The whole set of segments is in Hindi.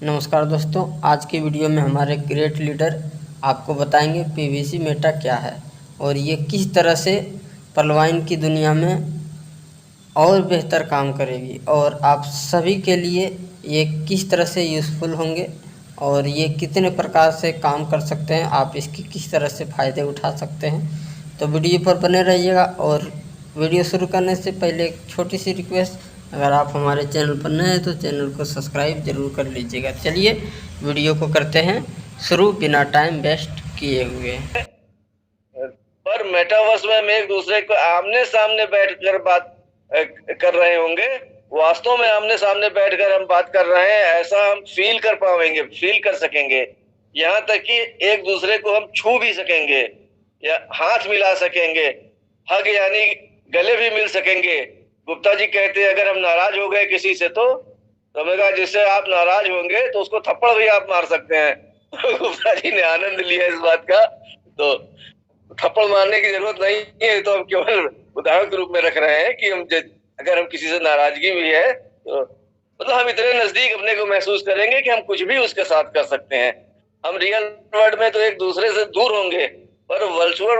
नमस्कार दोस्तों, आज की वीडियो में हमारे ग्रेट लीडर आपको बताएंगे पीवीसी मेटा क्या है और ये किस तरह से पलवाइन की दुनिया में और बेहतर काम करेगी और आप सभी के लिए ये किस तरह से यूज़फुल होंगे और ये कितने प्रकार से काम कर सकते हैं, आप इसकी किस तरह से फ़ायदे उठा सकते हैं। तो वीडियो पर बने रहिएगा। और वीडियो शुरू करने से पहले एक छोटी सी रिक्वेस्ट, अगर आप हमारे चैनल पर नए हैं तो चैनल को सब्सक्राइब ज़रूर कर लीजिएगा। चलिए वीडियो को करते हैं शुरू बिना टाइम वेस्ट किए हुए। पर मेटावर्स में हम एक दूसरे को आमने सामने बैठकर बात कर रहे होंगे। वास्तव में आमने सामने बैठकर हम बात कर रहे हैं, ऐसा हम फील कर पाएंगे, फील कर सकेंगे। यहाँ तक कि एक दूसरे को हम छू भी सकेंगे या हाथ मिला सकेंगे, हग यानी गले भी मिल सकेंगे। गुप्ता जी कहते हैं अगर हम नाराज हो गए किसी से तो हमें कहा जिससे आप नाराज होंगे तो उसको थप्पड़ भी आप मार सकते हैं। गुप्ता जी ने आनंद लिया इस बात का। तो थप्पड़ मारने की जरूरत नहीं है, तो हम केवल उदाहरण के रूप में रख रहे हैं कि अगर हम किसी से नाराजगी भी है तो मतलब हम इतने नजदीक अपने को महसूस करेंगे कि हम कुछ भी उसके साथ कर सकते हैं। हम रियल वर्ल्ड में तो एक दूसरे से दूर होंगे, पर वर्चुअल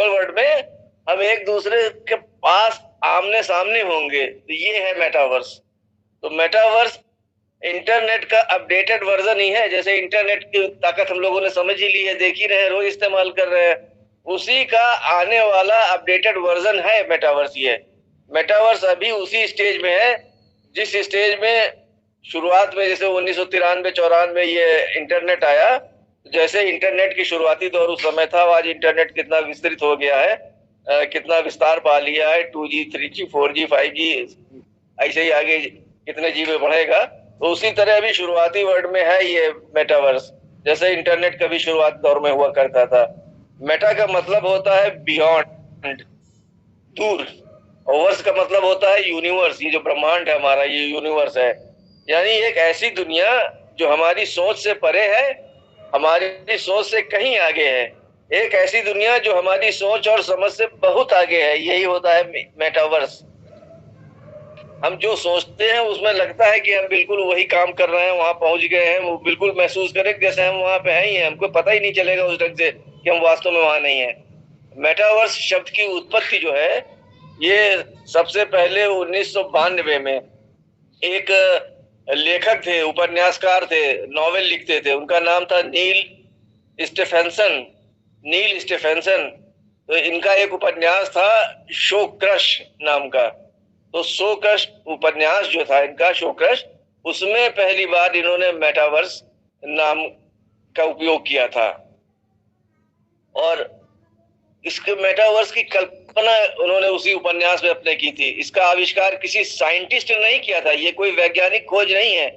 वर्ल्ड में हम एक दूसरे के पास आमने सामने होंगे। तो ये है मेटावर्स। तो मेटावर्स इंटरनेट का अपडेटेड वर्जन ही है। जैसे इंटरनेट की ताकत हम लोगों ने समझ ही ली है, देख ही रहे हैं, रोज इस्तेमाल कर रहे हैं, उसी का आने वाला अपडेटेड वर्जन है मेटावर्स। ये मेटावर्स अभी उसी स्टेज में है जिस स्टेज में शुरुआत में जैसे 1993-94 ये इंटरनेट आया। जैसे इंटरनेट की शुरुआती दौर उस समय था, आज इंटरनेट कितना विस्तृत हो गया है, कितना विस्तार पा लिया है, 2G 3G 4G 5G, ऐसे ही आगे कितने जी में बढ़ेगा। तो उसी तरह अभी शुरुआती वर्ड में है ये मेटावर्स, जैसे इंटरनेट का भी शुरुआत दौर में हुआ करता था। मेटा का मतलब होता है बियॉन्ड, दूर, और वर्स का मतलब होता है यूनिवर्स। ये जो ब्रह्मांड है हमारा, ये यूनिवर्स है, यानी एक ऐसी दुनिया जो हमारी सोच से परे है, हमारी सोच से कहीं आगे है। एक ऐसी दुनिया जो हमारी सोच और समझ से बहुत आगे है, यही होता है मेटावर्स। हम जो सोचते हैं उसमें लगता है कि हम बिल्कुल वही काम कर रहे हैं, वहां पहुंच गए हैं, वो बिल्कुल महसूस करें जैसे हम वहां पे हैं ही हैं। हमको पता ही नहीं चलेगा उस ढंग से कि हम वास्तव में वहां नहीं है। मेटावर्स शब्द की उत्पत्ति जो है, ये सबसे पहले 1992 में एक लेखक थे, उपन्यासकार थे, नॉवेल लिखते थे, उनका नाम था नील स्टेफेंसन। तो इनका एक उपन्यास था शोक्रश नाम का। तो शोक्रश उपन्यास जो था इनका, शोक्रश, उसमें पहली बार इन्होंने मेटावर्स नाम का उपयोग किया था। और इसके मेटावर्स की कल्पना उन्होंने उसी उपन्यास में अपने की थी। इसका आविष्कार किसी साइंटिस्ट ने नहीं किया था, ये कोई वैज्ञानिक खोज नहीं है,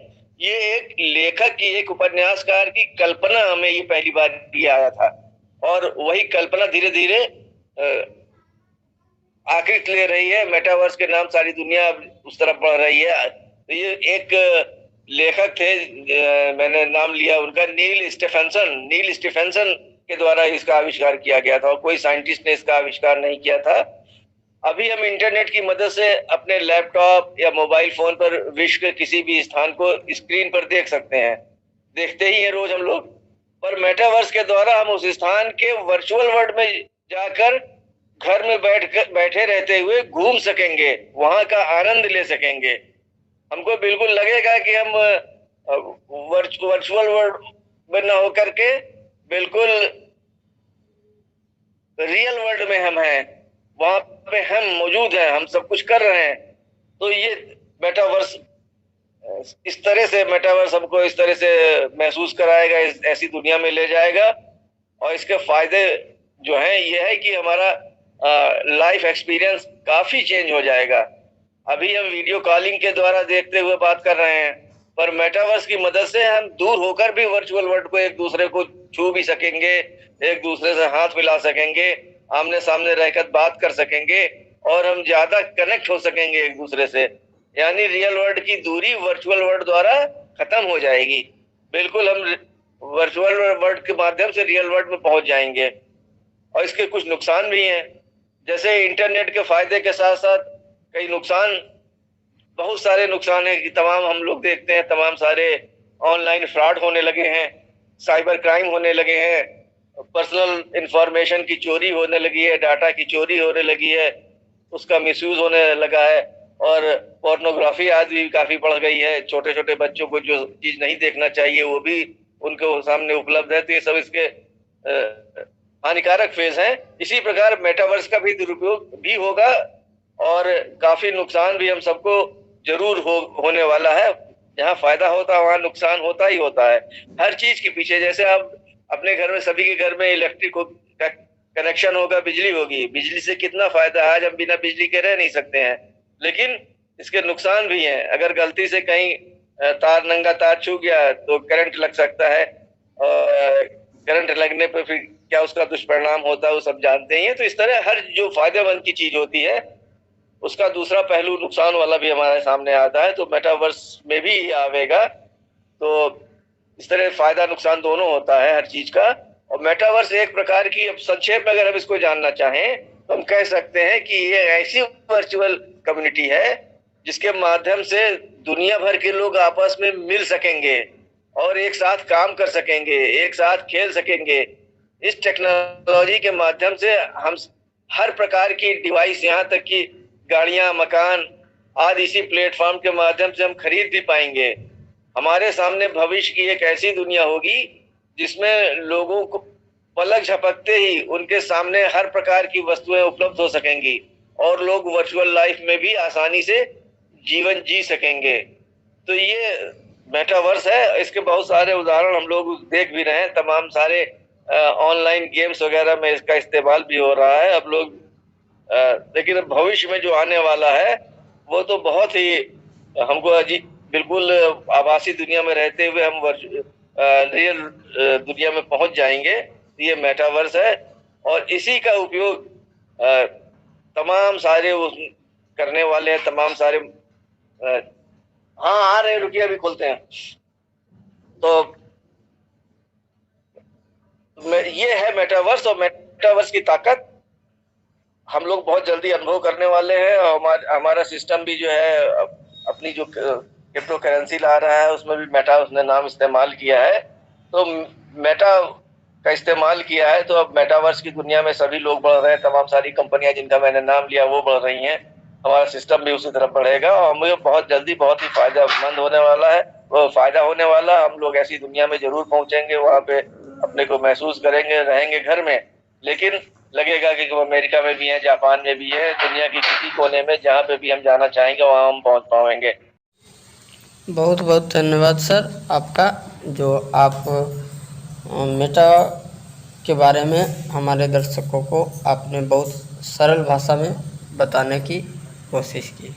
ये एक लेखक की, एक उपन्यासकार की कल्पना हमें ये पहली बार ये आया था। और वही कल्पना धीरे धीरे आकृति ले रही है, मेटावर्स के नाम सारी दुनिया उस तरफ बढ़ रही है। तो ये एक लेखक थे, मैंने नाम लिया उनका, नील स्टेफेंसन के द्वारा इसका आविष्कार किया गया था, और कोई साइंटिस्ट ने इसका आविष्कार नहीं किया था। अभी हम इंटरनेट की मदद से अपने लैपटॉप या मोबाइल फोन पर विश्व के किसी भी स्थान को स्क्रीन पर देख सकते हैं, देखते ही है रोज हम लोग। पर मेटावर्स के द्वारा हम उस स्थान के वर्चुअल वर्ल्ड में जाकर घर में बैठे रहते हुए घूम सकेंगे, वहां का आनंद ले सकेंगे। हमको बिल्कुल लगेगा कि हम वर्चुअल वर्ल्ड में न होकर के बिल्कुल रियल वर्ल्ड में हम हैं, वहां पे हम मौजूद हैं, हम सब कुछ कर रहे हैं। तो ये मेटावर्स इस तरह से, मेटावर्स हमको इस तरह से महसूस कराएगा, ऐसी दुनिया में ले जाएगा। और इसके फायदे जो हैं ये है कि हमारा लाइफ एक्सपीरियंस काफी चेंज हो जाएगा। अभी हम वीडियो कॉलिंग के द्वारा देखते हुए बात कर रहे हैं, पर मेटावर्स की मदद से हम दूर होकर भी वर्चुअल वर्ल्ड को, एक दूसरे को छू भी सकेंगे, एक दूसरे से हाथ मिला सकेंगे, आमने सामने रहकर बात कर सकेंगे, और हम ज्यादा कनेक्ट हो सकेंगे एक दूसरे से। यानी रियल वर्ल्ड की दूरी वर्चुअल वर्ल्ड द्वारा खत्म हो जाएगी। बिल्कुल हम वर्चुअल वर्ल्ड के माध्यम से रियल वर्ल्ड में पहुंच जाएंगे। और इसके कुछ नुकसान भी हैं, जैसे इंटरनेट के फायदे के साथ साथ कई नुकसान, बहुत सारे नुकसान है कि तमाम हम लोग देखते हैं, तमाम सारे ऑनलाइन फ्रॉड होने लगे हैं, साइबर क्राइम होने लगे हैं, पर्सनल इंफॉर्मेशन की चोरी होने लगी है, डाटा की चोरी होने लगी है, उसका मिसयूज होने लगा है और पोर्नोग्राफी आज भी काफी बढ़ गई है। छोटे-छोटे बच्चों को जो चीज नहीं देखना चाहिए वो भी उनके सामने उपलब्ध है, तो ये सब इसके हानिकारक फेज हैं। इसी प्रकार मेटावर्स का भी दुरुपयोग भी होगा और काफी नुकसान भी हम सबको जरूर होने वाला है। जहाँ फायदा होता है वहाँ नुकसान होता ही होता है। हर चीज के पीछे, जैसे आप अपने घर में, सभी के घर में इलेक्ट्रिक कनेक्शन होगा, बिजली होगी, बिजली से कितना फायदा है। आज हम बिना बिजली के रह नहीं सकते हैं, लेकिन इसके नुकसान भी हैं। अगर गलती से कहीं नंगा तार छू गया तो करंट लग सकता है और करंट लगने पर फिर क्या उसका दुष्परिणाम होता है वो सब जानते ही हैं। तो इस तरह हर जो फायदेमंद की चीज होती है उसका दूसरा पहलू नुकसान वाला भी हमारे सामने आता है, तो मेटावर्स में भी आवेगा। तो इस तरह फायदा नुकसान दोनों होता है हर चीज का। और मेटावर्स एक प्रकार की, अब संक्षेप में अगर हम इसको जानना चाहें तो हम कह सकते हैं कि ये ऐसी वर्चुअल कम्युनिटी है जिसके माध्यम से दुनिया भर के लोग आपस में मिल सकेंगे और एक साथ काम कर सकेंगे, एक साथ खेल सकेंगे। इस टेक्नोलॉजी के माध्यम से हम हर प्रकार की डिवाइस, यहाँ तक कि गाड़ियां, मकान आदि इसी प्लेटफॉर्म के माध्यम से हम खरीद भी पाएंगे। हमारे सामने भविष्य की एक ऐसी दुनिया होगी जिसमें लोगों को पलक झपकते ही उनके सामने हर प्रकार की वस्तुएं उपलब्ध हो सकेंगी और लोग वर्चुअल लाइफ में भी आसानी से जीवन जी सकेंगे। तो ये मेटावर्स है। इसके बहुत सारे उदाहरण हम लोग देख भी रहे हैं। तमाम सारे ऑनलाइन गेम्स वगैरह में इसका इस्तेमाल भी हो रहा है अब लोग। लेकिन भविष्य में जो आने वाला है वो तो बहुत ही हमको अजीब, बिल्कुल आभासी दुनिया में रहते हुए हम रियल दुनिया में पहुंच जाएंगे। ये मेटावर्स है और इसी का उपयोग तमाम सारे करने वाले हैं। तमाम सारे हाँ आ रहे, रुकिए अभी खोलते हैं। तो ये है मेटावर्स और मेटावर्स की ताकत हम लोग बहुत जल्दी अनुभव करने वाले हैं। और हमारा सिस्टम भी जो है अपनी जो क्रिप्टो करेंसी ला रहा है उसमें भी मेटा उसने नाम इस्तेमाल किया है। तो मेटा का इस्तेमाल किया है, तो अब मेटावर्स की दुनिया में सभी लोग बढ़ रहे हैं। तमाम सारी कंपनियां जिनका मैंने नाम लिया वो बढ़ रही हैं। हमारा सिस्टम भी उसी तरफ बढ़ेगा और हमें बहुत जल्दी बहुत ही फायदेमंद होने वाला है, वो फायदा होने वाला। हम लोग ऐसी दुनिया में जरूर पहुंचेंगे, वहां पे अपने को महसूस करेंगे, रहेंगे घर में, लेकिन लगेगा कि अमेरिका में भी है, जापान में भी है, दुनिया की किसी कोने में जहाँ पे भी हम जाना चाहेंगे वहाँ हम पहुँच पाएंगे। बहुत बहुत धन्यवाद सर आपका, जो आप मेटा के बारे में हमारे दर्शकों को आपने बहुत सरल भाषा में बताने की कोशिश की।